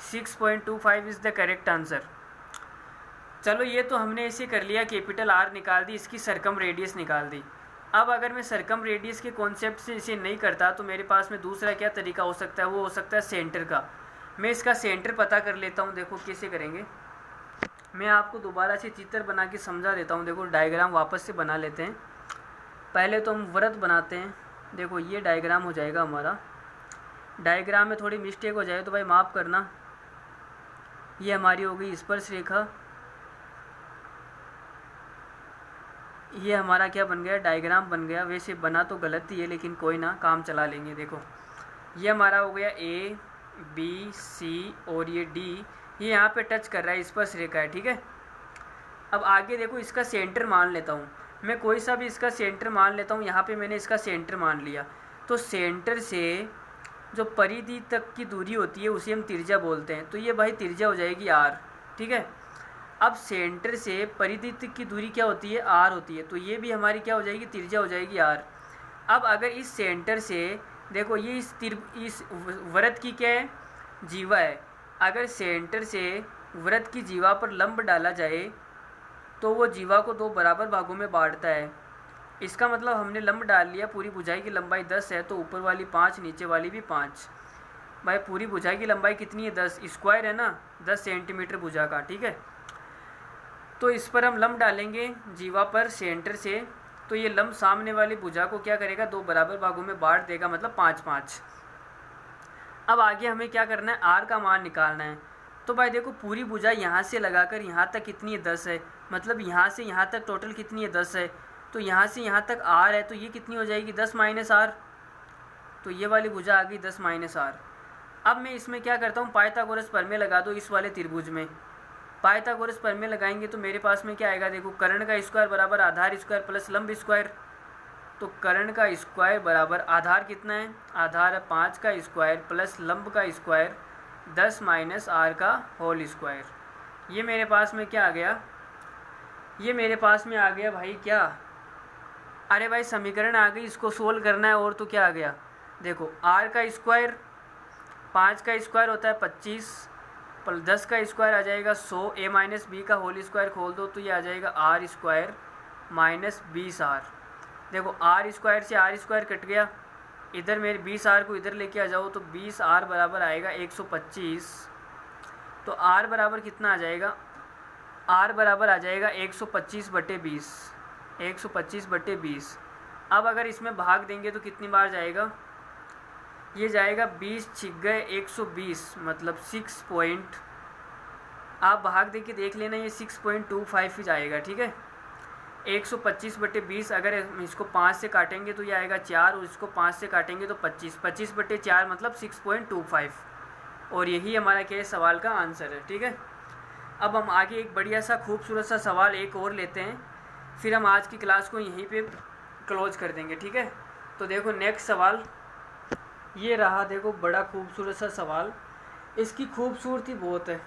6.25 इज़ द करेक्ट आंसर। चलो ये तो हमने इसे कर लिया, कैपिटल R निकाल दी, इसकी सरकम रेडियस निकाल दी। अब अगर मैं सरकम रेडियस के कॉन्सेप्ट से इसे नहीं करता तो मेरे पास में दूसरा क्या तरीका हो सकता है, वो हो सकता है सेंटर का। मैं इसका सेंटर पता कर लेता हूँ, देखो कैसे करेंगे। मैं आपको दोबारा से चित्र बना के समझा देता हूँ। देखो डायग्राम वापस से बना लेते हैं। पहले तो हम वृत्त बनाते हैं। देखो ये डायग्राम हो जाएगा हमारा। डायग्राम में थोड़ी मिस्टेक हो जाए तो भाई माफ़ करना। ये हमारी हो गई स्पर्श रेखा। ये हमारा क्या बन गया, डायग्राम बन गया। वैसे बना तो गलत ही है लेकिन कोई ना, काम चला लेंगे। देखो ये हमारा हो गया A B C और ये D, ये यहाँ पे टच कर रहा है, स्पर्श रेखा है। ठीक है, अब आगे देखो इसका सेंटर मान लेता हूँ मैं, कोई सा भी इसका सेंटर मान लेता हूँ। यहाँ पे मैंने इसका सेंटर मान लिया, तो सेंटर से जो परिधि तक की दूरी होती है उसे हम त्रिज्या बोलते हैं। तो ये भाई त्रिज्या हो जाएगी R। ठीक है, अब सेंटर से परिधि तक की दूरी क्या होती है, R होती है, तो ये भी हमारी क्या हो जाएगी, त्रिज्या हो जाएगी R। अब अगर इस सेंटर से देखो ये इस वृत्त की क्या है, जीवा है। अगर सेंटर से वृत्त की जीवा पर लंब डाला जाए तो वो जीवा को 2 बराबर भागों में बांटता है। इसका मतलब हमने लंब डाल लिया, पूरी भुजाई की लंबाई 10 है तो ऊपर वाली 5, नीचे वाली भी 5। भाई पूरी भुजाई की लंबाई कितनी है, 10, स्क्वायर है ना, 10 सेंटीमीटर भुजा का। ठीक है, तो इस पर हम लंब डालेंगे जीवा पर सेंटर से, तो ये लंब सामने वाली भुजा को क्या करेगा, 2 बराबर भागों में बांट देगा, मतलब 5 5। अब आगे हमें क्या करना है, R का मान निकालना है। तो भाई देखो पूरी भुजा यहाँ से लगाकर यहाँ तक कितनी है, 10 है, मतलब यहाँ से यहाँ तक टोटल कितनी है, 10 है। तो यहाँ से यहाँ तक R है, तो ये कितनी हो जाएगी, 10 - R। तो ये वाली भुजा आ गई 10 - R। अब मैं इसमें क्या करता हूँ, पाइथागोरस प्रमेय लगा दो इस वाले त्रिभुज में। पाइथागोरस प्रमेय लगाएंगे तो मेरे पास में क्या आएगा, देखो कर्ण का स्क्वायर बराबर आधार स्क्वायर प्लस लंब स्क्वायर। तो कर्ण का स्क्वायर बराबर आधार कितना है, आधार है 5 का स्क्वायर प्लस लंब का स्क्वायर 10 - R का होल स्क्वायर। ये मेरे पास में क्या आ गया, ये मेरे पास में आ गया भाई क्या, अरे भाई समीकरण आ गई, इसको सोल्व करना है। और तो क्या आ गया, देखो R का स्क्वायर, 5 का स्क्वायर होता है 25 प्लस 10 का स्क्वायर आ जाएगा 100, A - B का होल स्क्वायर खोल दो तो ये आ जाएगा R स्क्वायर माइनस 20R। देखो R स्क्वायर से R स्क्वायर कट गया, इधर मेरे 20R को इधर लेके आ जाओ तो 20R बराबर आएगा 125। तो R बराबर कितना आ जाएगा, r बराबर आ जाएगा 125/20, 125/20। अब अगर इसमें भाग देंगे तो कितनी बार जाएगा, ये जाएगा 20 छिक गए 120, मतलब 6 पॉइंट, आप भाग दे के देख लेना, ये 6.25 ही जाएगा। ठीक है, 125/20, अगर इसको 5 से काटेंगे तो ये आएगा 4, और इसको 5 से काटेंगे तो 25, 25/4 मतलब 6.25, और यही हमारा क्या है, सवाल का आंसर है। ठीक है, अब हम आगे एक बढ़िया सा खूबसूरत सा सवाल एक और लेते हैं, फिर हम आज की क्लास को यहीं पे क्लोज कर देंगे। ठीक है, तो देखो नेक्स्ट सवाल ये रहा, देखो बड़ा खूबसूरत सा सवाल, इसकी खूबसूरती बहुत है।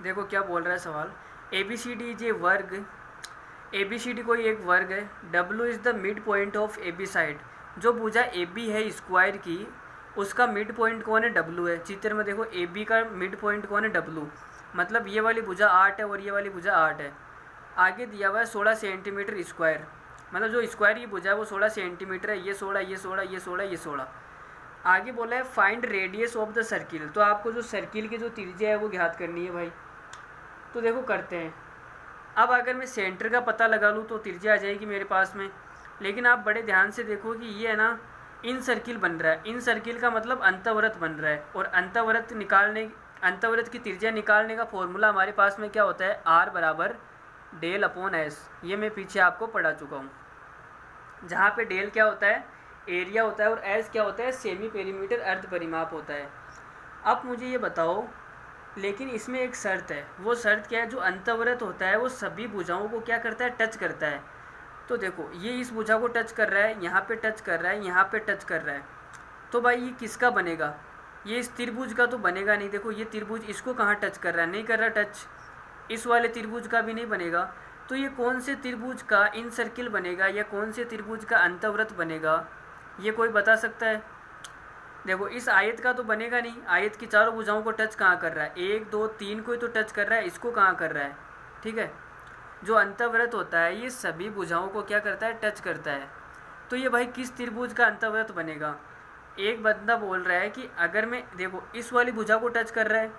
देखो क्या बोल रहा है सवाल, ABCD इज ए वर्ग, ABCD कोई एक वर्ग है, W is the mid point of AB side, जो भुजा AB है स्क्वायर की, उसका मिड पॉइंट कौन है, W है। चित्र में देखो AB का मिड पॉइंट कौन है, W, मतलब ये वाली भुजा 8 है और ये वाली भुजा 8 है। आगे दिया हुआ है 16 सेंटीमीटर स्क्वायर, मतलब जो स्क्वायर की भुजा है वो 16 सेंटीमीटर है, ये 16, ये 16, ये 16, ये 16। आगे बोला है find radius of the circle, तो आपको जो सर्किल की जो त्रिज्या है वो ज्ञात करनी है भाई। तो देखो करते हैं। अब अगर मैं सेंटर का पता लगा लूँ तो त्रिज्या आ जाएगी मेरे पास में, लेकिन आप बड़े ध्यान से देखो कि ये है ना, इन सर्किल बन रहा है, इन सर्किल का मतलब अंतवृत्त बन रहा है, और अंतवृत्त की त्रिज्या निकालने का फॉर्मूला हमारे पास में क्या होता है, R बराबर del/S। ये मैं पीछे आपको पढ़ा चुका हूँ, जहाँ पे डेल क्या होता है, एरिया होता है, और एस क्या होता है, सेमी पेरीमीटर अर्ध परिमाप होता है। अब मुझे ये बताओ, लेकिन इसमें एक शर्त है, वो शर्त क्या है, जो अंतवृत्त होता है वो सभी भुजाओं को क्या करता है, टच करता है। तो देखो ये इस भुजा को टच कर रहा है, यहाँ पे टच कर रहा है, यहाँ पे टच कर रहा है, तो भाई ये किसका बनेगा, ये इस त्रिभुज का तो बनेगा नहीं। देखो ये त्रिभुज इसको कहाँ टच कर रहा है, नहीं कर रहा टच, इस वाले त्रिभुज का भी नहीं बनेगा। तो ये कौन से त्रिभुज का इन सर्किल बनेगा, या कौन से त्रिभुज का अंतवृत्त बनेगा, ये कोई बता सकता है। देखो इस आयत का तो बनेगा नहीं, आयत की चारों भुजाओं को टच कहाँ कर रहा है, 1 2 3 को ही तो टच कर रहा है, इसको कहाँ कर रहा है। ठीक है, जो अंतवृत्त होता है ये सभी भुजाओं को क्या करता है, टच करता है। तो ये भाई किस त्रिभुज का अंतवृत्त बनेगा। एक बंदा बोल रहा है कि अगर मैं, देखो इस वाली भुजा को टच कर रहा है,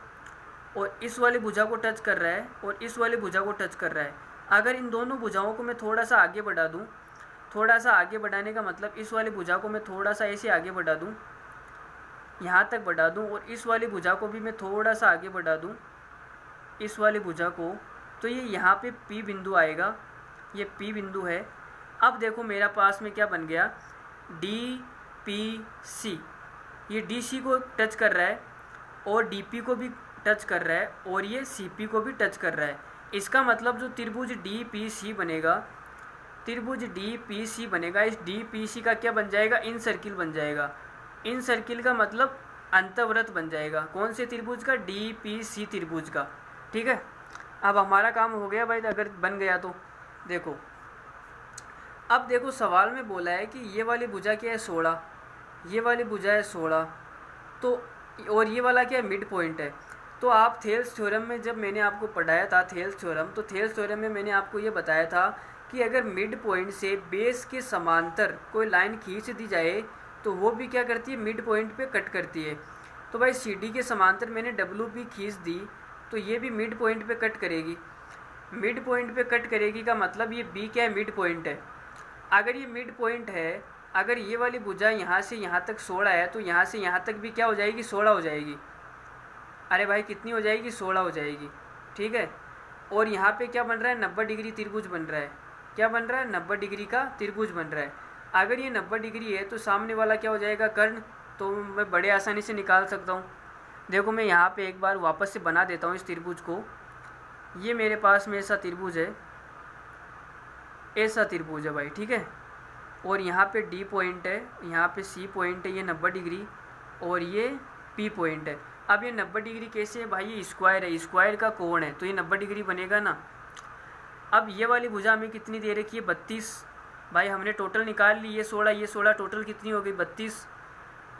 और इस वाली भुजा को टच कर रहा है, और इस वाली भुजा को टच कर रहा है, अगर इन दोनों भुजाओं को मैं थोड़ा सा आगे बढ़ा दूँ, थोड़ा सा आगे बढ़ाने का मतलब इस वाली भुजा को मैं थोड़ा सा ऐसे आगे बढ़ा दूँ, यहाँ तक बढ़ा दूँ, और इस वाली भुजा को भी मैं थोड़ा सा आगे बढ़ा दूँ, इस वाली भुजा को, तो ये यहाँ पे P बिंदु आएगा, ये P बिंदु है। अब देखो मेरा पास में क्या बन गया, DPC, ये DC को टच कर रहा है, और DP को भी टच कर रहा है, और ये CP को भी टच कर रहा है। इसका मतलब जो त्रिभुज DPC बनेगा, त्रिभुज DPC बनेगा, इस DPC का क्या बन जाएगा, इन सर्किल बन जाएगा। इन सर्किल का मतलब अंतवृत्त बन जाएगा, कौन से त्रिभुज का, DPC त्रिभुज का। ठीक है, अब हमारा काम हो गया भाई, अगर बन गया तो। देखो अब देखो सवाल में बोला है कि ये वाली भुजा क्या है, 16, ये वाली भुजा है 16, तो और ये वाला क्या है, मिड पॉइंट है। तो आप थेल्स थ्योरम में जब मैंने आपको पढ़ाया था थेल्स थ्योरम, तो थेल्स थ्योरम में मैंने आपको ये बताया था कि अगर मिड पॉइंट से बेस के समांतर कोई लाइन खींच दी जाए तो वो भी क्या करती है, मिड पॉइंट पे कट करती है। तो भाई CD के समांतर मैंने WP खींच दी, तो ये भी मिड पॉइंट पे कट करेगी। मिड पॉइंट पे कट करेगी का मतलब ये B क्या है, मिड पॉइंट है। अगर ये मिड पॉइंट है, अगर ये वाली भुजा यहाँ से यहाँ तक 16 है, तो यहाँ से यहाँ तक भी क्या हो जाएगी, 16 हो जाएगी। अरे भाई कितनी हो जाएगी, 16 हो जाएगी। ठीक है, और यहाँ पे क्या बन रहा है, 90 डिग्री त्रिभुज बन रहा है। क्या बन रहा है, 90 डिग्री का त्रिभुज बन रहा है। अगर ये 90 डिग्री है तो सामने वाला क्या हो जाएगा, कर्ण, तो मैं बड़े आसानी से निकाल सकता हूँ। देखो मैं यहाँ पे एक बार वापस से बना देता हूँ इस त्रिभुज को। ये मेरे पास में ऐसा त्रिभुज है, ऐसा त्रिभुज है भाई। ठीक है, और यहाँ पे D पॉइंट है, यहाँ पे C पॉइंट है, ये 90 डिग्री, और ये P पॉइंट है। अब ये 90 डिग्री कैसे है भाई, ये स्क्वायर है, स्क्वायर का कोण है, तो ये 90 डिग्री बनेगा ना। अब ये वाली भुजा हमें कितनी दे रखी है, 32। भाई हमने टोटल निकाल ली, ये 16 टोटल कितनी हो गई, 32।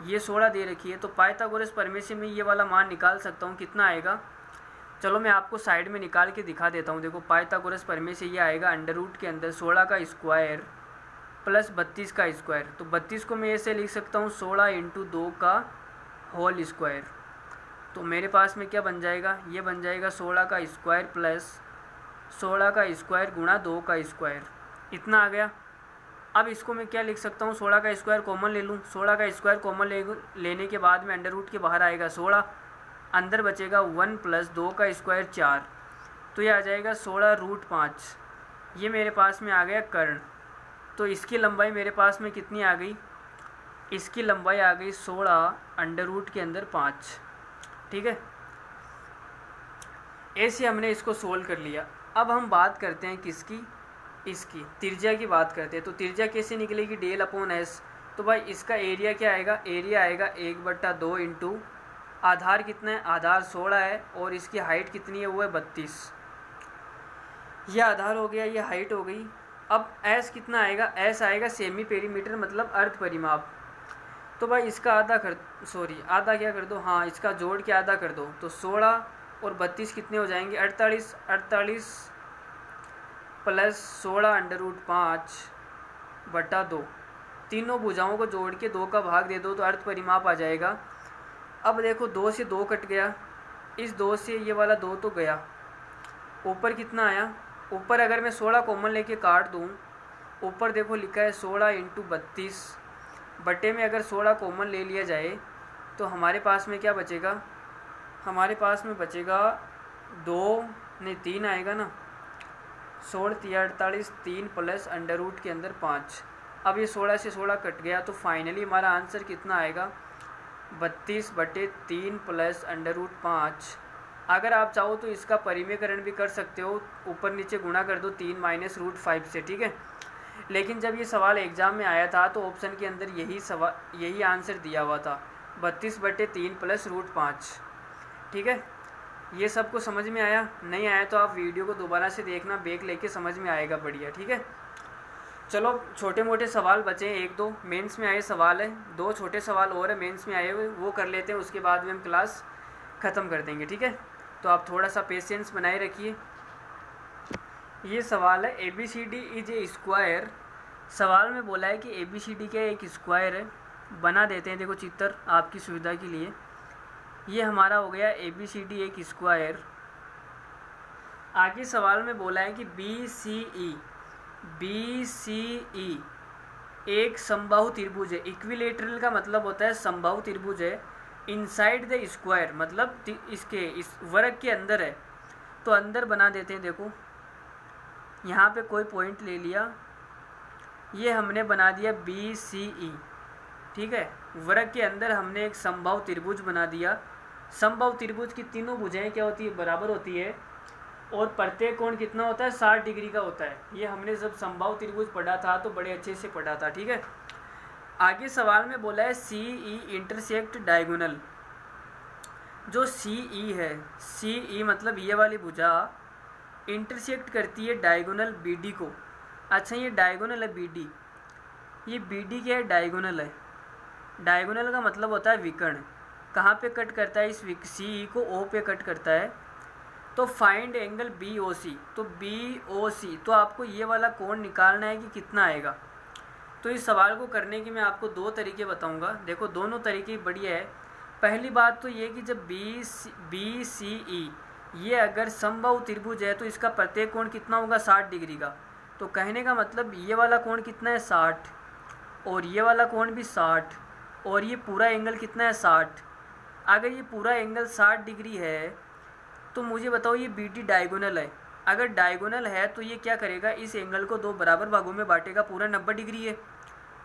ये 16 दे रखी है, तो पाइथागोरस प्रमेय से मैं ये वाला मान निकाल सकता हूँ, कितना आएगा। चलो मैं आपको साइड में निकाल के दिखा देता हूँ। देखो पाइथागोरस प्रमेय से ये आएगा अंडर रूट के अंदर 16 का स्क्वायर प्लस 32 का स्क्वायर। तो 32 को मैं ऐसे लिख सकता हूँ 16 × 2 का होल स्क्वायर। तो मेरे पास में क्या बन जाएगा, ये बन जाएगा 16 का स्क्वायर प्लस 16 का स्क्वायर गुणा 2 का स्क्वायर, इतना आ गया। अब इसको मैं क्या लिख सकता हूँ, 16 का स्क्वायर कॉमन ले लूँ। 16 का स्क्वायर कॉमन लेने के बाद में अंडर रूट के बाहर आएगा 16, अंदर बचेगा 1 प्लस 2 का स्क्वायर 4, तो ये आ जाएगा 16√5। ये मेरे पास में आ गया कर्ण। तो इसकी लंबाई मेरे पास में कितनी आ गई, इसकी लंबाई आ गई 16 अंडर रूट के अंदर 5। ठीक है, ऐसे हमने इसको सोल्व कर लिया। अब हम बात करते हैं किसकी, इसकी त्रिज्या की बात करते हैं। तो त्रिज्या कैसे निकलेगी, डेल अपॉन एस। तो भाई इसका एरिया क्या आएगा, एरिया आएगा 1/2 इंटू आधार कितना है, आधार 16 है, और इसकी हाइट कितनी है, वो है 32। यह आधार हो गया, ये हाइट हो गई। अब एस कितना आएगा, एस आएगा सेमी पेरीमीटर मतलब अर्ध परिमाप। तो भाई इसका आधा आधा क्या कर दो, हाँ इसका जोड़ के आधा कर दो। तो 16 और 32 कितने हो जाएंगे, 48। 48 प्लस 16 अंडर रूट 5/2, तीनों भुजाओं को जोड़ के 2 का भाग दे दो तो अर्ध परिमाप आ जाएगा। अब देखो 2 से 2 कट गया, इस 2 से ये वाला 2 तो गया, ऊपर कितना आया, ऊपर अगर मैं 16 कॉमन लेके काट दूँ, ऊपर देखो लिखा है 16 इंटू 32 बटे में अगर 16 कॉमन ले लिया जाए तो हमारे पास में क्या बचेगा, हमारे पास में बचेगा 2 नहीं 3 आएगा ना, 16 48 3 प्लस अंडर रूट के अंदर 5। अब ये 16 से 16 कट गया, तो फाइनली हमारा आंसर कितना आएगा, 32/3 प्लस अंडर रूट 5। अगर आप चाहो तो इसका परिमेयकरण भी कर सकते हो, ऊपर नीचे गुणा कर दो 3 माइनस रूट 5 से। ठीक है, लेकिन जब ये सवाल एग्ज़ाम में आया था तो ऑप्शन के अंदर यही आंसर दिया हुआ था, 32/3 प्लस रूट 5। ठीक है, ये सबको समझ में आया, नहीं आया तो आप वीडियो को दोबारा से देखना, ब्रेक लेके समझ में आएगा बढ़िया। ठीक है, चलो छोटे मोटे सवाल बचे हैं, 1-2 मेंस में आए सवाल है, 2 छोटे सवाल और है मेंस में आए हुए, वो कर लेते हैं, उसके बाद में हम क्लास ख़त्म कर देंगे। ठीक है, तो आप थोड़ा सा पेशेंस बनाए रखिए। ये सवाल है ABCD इज ए स्क्वायर। सवाल में बोला है कि ABCD क्या एक स्क्वायर है, बना देते हैं देखो चित्र आपकी सुविधा के लिए। ये हमारा हो गया ABCD एक स्क्वायर। आगे सवाल में बोला है कि BCE एक समबाहु त्रिभुज है। इक्विलेटरल का मतलब होता है समबाहु त्रिभुज है, इनसाइड द स्क्वायर मतलब इस वर्ग के अंदर है। तो अंदर बना देते हैं, देखो यहाँ पे कोई पॉइंट ले लिया, ये हमने बना दिया BCE। ठीक है, वर्ग के अंदर हमने एक समबाहु त्रिभुज बना दिया। समबाहु त्रिभुज की तीनों भुजाएं क्या होती है, बराबर होती है, और प्रत्येक कोण कितना होता है, 60 डिग्री का होता है। ये हमने जब समबाहु त्रिभुज पढ़ा था तो बड़े अच्छे से पढ़ा था। ठीक है, आगे सवाल में बोला है CE इंटरसेक्ट डायगोनल। जो CE है, CE मतलब ये वाली भुजा इंटरसेक्ट करती है डायगोनल BD को। अच्छा, ये डायगोनल है BD, ये BD क्या है, डायगोनल है। डायगोनल का मतलब होता है विकर्ण। कहाँ पे कट करता है, इस CE को O पे कट करता है। तो फाइंड एंगल BOC, तो BOC तो आपको ये वाला कोण निकालना है कि कितना आएगा। तो इस सवाल को करने की मैं आपको 2 तरीके बताऊंगा। देखो दोनों तरीके बढ़िया है। पहली बात तो ये कि जब BCE ये अगर समबाहु त्रिभुज है तो इसका प्रत्येक कोण कितना होगा, 60 डिग्री का। तो कहने का मतलब ये वाला कोण कितना है, 60, और ये वाला कोण भी 60, और ये पूरा एंगल कितना है, 60। अगर ये पूरा एंगल 60 डिग्री है तो मुझे बताओ ये BD डायगोनल है। अगर डायगोनल है तो ये क्या करेगा, इस एंगल को 2 बराबर भागों में बांटेगा, पूरा 90 डिग्री है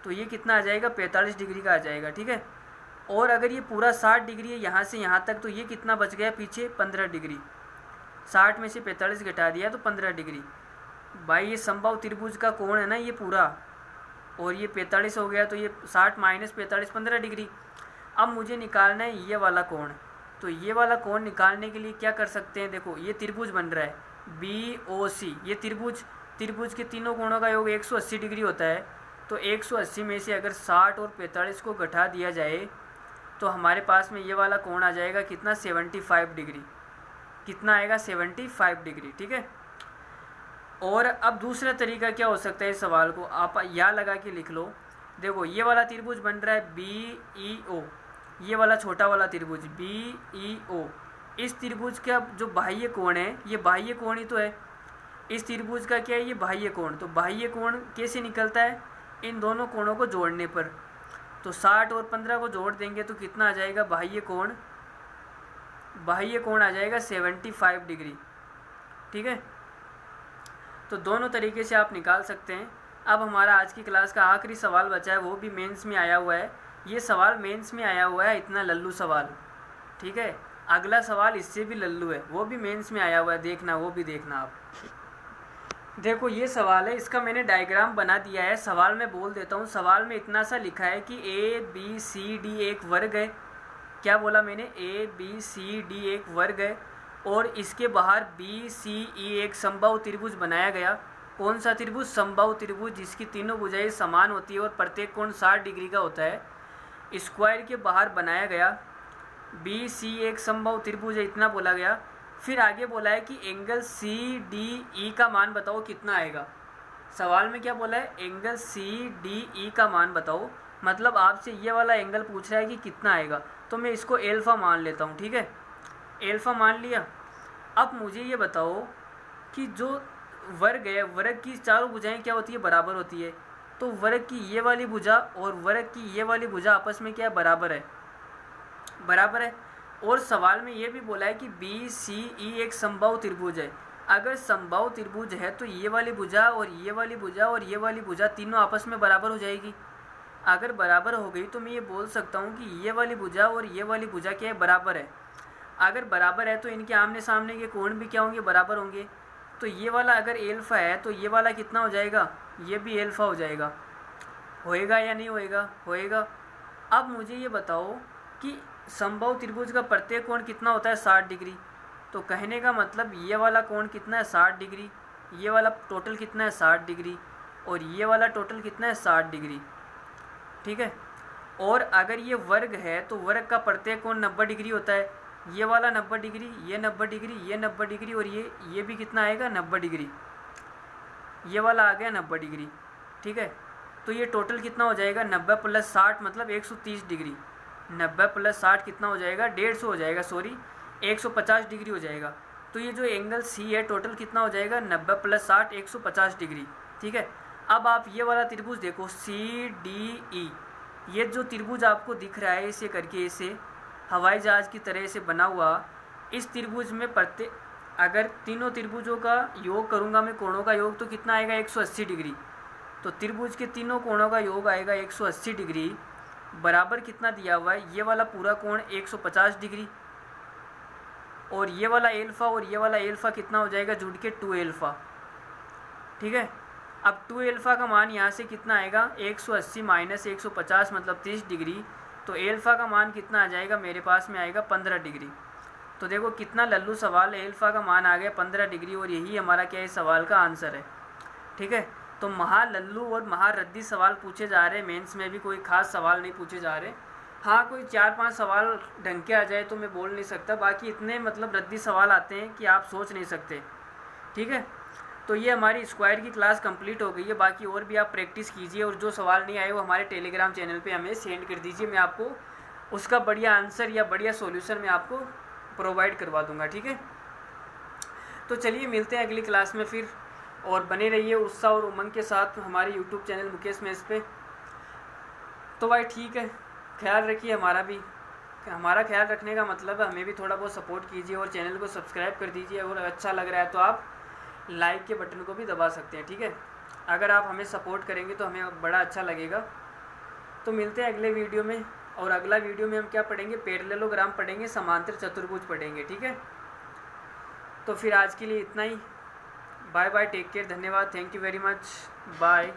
तो ये कितना आ जाएगा, 45 डिग्री का आ जाएगा। ठीक है, और अगर ये पूरा 60 डिग्री है यहाँ से यहाँ तक, तो ये कितना बच गया पीछे, 15 डिग्री। 60 में से 45 घटा दिया तो 15 डिग्री। भाई ये समबाहु त्रिभुज का कोण है ना ये पूरा, और ये 45 हो गया, तो ये 60 माइनस 45 15 डिग्री। अब मुझे निकालना है ये वाला कोण। तो ये वाला कोण निकालने के लिए क्या कर सकते हैं, देखो ये त्रिभुज बन रहा है BOC। ये त्रिभुज के तीनों कोणों का योग 180 डिग्री होता है। तो 180 में से अगर 60 और 45 को घटा दिया जाए तो हमारे पास में ये वाला कोण आ जाएगा कितना, 75 डिग्री। कितना आएगा, 75 डिग्री। ठीक है, और अब दूसरा तरीका क्या हो सकता है, इस सवाल को आप यहाँ लगा के लिख लो। देखो ये वाला त्रिभुज बन रहा है BEO, ये वाला छोटा वाला त्रिभुज BEO। इस त्रिभुज का जो बाह्य कोण है, ये बाह्य कोण ही तो है। इस त्रिभुज का क्या है, ये बाह्य कोण। तो बाह्य कोण कैसे निकलता है, इन दोनों कोणों को जोड़ने पर। तो 60 और 15 को जोड़ देंगे तो कितना आ जाएगा, बाह्य कोण आ जाएगा 75 डिग्री। ठीक है, तो दोनों तरीके से आप निकाल सकते हैं। अब हमारा आज की क्लास का आखिरी सवाल बचा है, वो भी मेंस में आया हुआ है। ये सवाल मेंस में आया हुआ है, इतना लल्लू सवाल। ठीक है, अगला सवाल इससे भी लल्लू है, वो भी मेंस में आया हुआ है, देखना, वो भी देखना आप। देखो ये सवाल है, इसका मैंने डायग्राम बना दिया है। सवाल में बोल देता हूँ, सवाल में इतना सा लिखा है कि ABCD एक वर्ग है। क्या बोला मैंने, ABCD एक वर्ग है और इसके बाहर BCE एक समबाहु त्रिभुज बनाया गया। कौन सा त्रिभुज, समबाहु त्रिभुज, जिसकी तीनों भुजाएं समान होती है और प्रत्येक कोण 60 डिग्री का होता है। स्क्वायर के बाहर बनाया गया। BC एक समबाहु त्रिभुज है, इतना बोला गया। फिर आगे बोला है कि एंगल CDE का मान बताओ कितना आएगा। सवाल में क्या बोला है, एंगल CDE का मान बताओ, मतलब आपसे ये वाला एंगल पूछ रहा है कि कितना आएगा। तो मैं इसको एल्फा मान लेता हूँ। ठीक है, एल्फा मान लिया। अब मुझे ये बताओ कि जो वर्ग है, वर्ग की चारों भुजाएं क्या होती है, बराबर होती है। तो वर्ग की ये वाली भुजा और वर्ग की ये वाली भुजा आपस में क्या है, बराबर है, बराबर है। और सवाल में ये भी बोला है कि BCE एक समबाहु त्रिभुज है। अगर समबाहु त्रिभुज है तो ये वाली भुजा और ये वाली भुजा और ये वाली भुजा तीनों आपस में बराबर हो जाएगी। अगर बराबर हो गई तो मैं ये बोल सकता हूँ कि ये वाली भुजा और ये वाली भुजा क्या है, बराबर है। अगर बराबर है तो इनके आमने सामने के कोण भी क्या होंगे, बराबर होंगे। तो ये वाला अगर एल्फा है तो ये वाला कितना हो जाएगा, ये भी एल्फा हो जाएगा। होएगा या नहीं होएगा, होएगा। अब मुझे ये बताओ कि समबाहु त्रिभुज का प्रत्येक कोण कितना होता है, 60 डिग्री। तो कहने का मतलब ये वाला कोण कितना है, 60 डिग्री। ये वाला टोटल कितना है, 60 डिग्री। और ये वाला टोटल कितना है, 60 डिग्री। ठीक है, और अगर ये वर्ग है तो वर्ग का प्रत्येक कोण 90 डिग्री होता है। ये वाला 90 डिग्री, ये 90 डिग्री, ये 90 डिग्री और ये भी कितना आएगा, 90 डिग्री। ये वाला आ गया 90 डिग्री। ठीक है, तो ये टोटल कितना हो जाएगा, 90 + 60 मतलब 130 डिग्री। 90 + 60 कितना हो जाएगा, 150 हो जाएगा, सॉरी 150 डिग्री हो जाएगा। तो ये जो एंगल C है टोटल कितना हो जाएगा, 90 + 60 150 डिग्री। ठीक है, अब आप ये वाला त्रिभुज देखो CDE, ये जो त्रिभुज आपको दिख रहा है ऐसे करके, ऐसे हवाई जहाज़ की तरह से बना हुआ, इस त्रिभुज में अगर तीनों त्रिभुजों का योग करूँगा मैं, कोणों का योग, तो कितना आएगा, 180 डिग्री। तो त्रिभुज के तीनों कोणों का योग आएगा 180 डिग्री। बराबर कितना दिया हुआ है, ये वाला पूरा कोण 150 डिग्री और ये वाला एल्फा और ये वाला एल्फा कितना हो जाएगा, जुड़ के 2 एल्फा। ठीक है, अब 2 एल्फा का मान यहाँ से कितना आएगा, 180 - 150 मतलब 30 डिग्री। तो एल्फा का मान कितना आ जाएगा, मेरे पास में आएगा 15 डिग्री। तो देखो कितना लल्लू सवाल है, एल्फा का मान आ गया 15 डिग्री और यही हमारा क्या है, सवाल का आंसर है। ठीक है, तो महालल्लू और महारद्दी सवाल पूछे जा रहे हैं मेंस में भी, कोई खास सवाल नहीं पूछे जा रहे। हाँ, कोई 4-5 सवाल ढंग के आ जाए तो मैं बोल नहीं सकता, बाकी इतने मतलब रद्दी सवाल आते हैं कि आप सोच नहीं सकते। ठीक है, तो ये हमारी स्क्वायर की क्लास कंप्लीट हो गई है। बाकी और भी आप प्रैक्टिस कीजिए और जो सवाल नहीं आए वो हमारे टेलीग्राम चैनल पे हमें सेंड कर दीजिए, मैं आपको उसका बढ़िया आंसर या बढ़िया सॉल्यूशन मैं आपको प्रोवाइड करवा दूंगा। ठीक है, तो चलिए मिलते हैं अगली क्लास में फिर, और बने रहिए उत्साह और उमंग के साथ हमारे यूट्यूब चैनल मुकेश मेस पे। तो भाई ठीक है, ख्याल रखिए हमारा भी। हमारा ख्याल रखने का मतलब है हमें भी थोड़ा बहुत सपोर्ट कीजिए और चैनल को सब्सक्राइब कर दीजिए। और अच्छा लग रहा है तो आप लाइक के बटन को भी दबा सकते हैं। ठीक है, अगर आप हमें सपोर्ट करेंगे तो हमें बड़ा अच्छा लगेगा। तो मिलते हैं अगले वीडियो में, और अगला वीडियो में हम क्या पढ़ेंगे, पैरेललोग्राम पढ़ेंगे, समांतर चतुर्भुज पढ़ेंगे। ठीक है, तो फिर आज के लिए इतना ही। बाय बाय, टेक केयर, धन्यवाद, thank you very much, bye.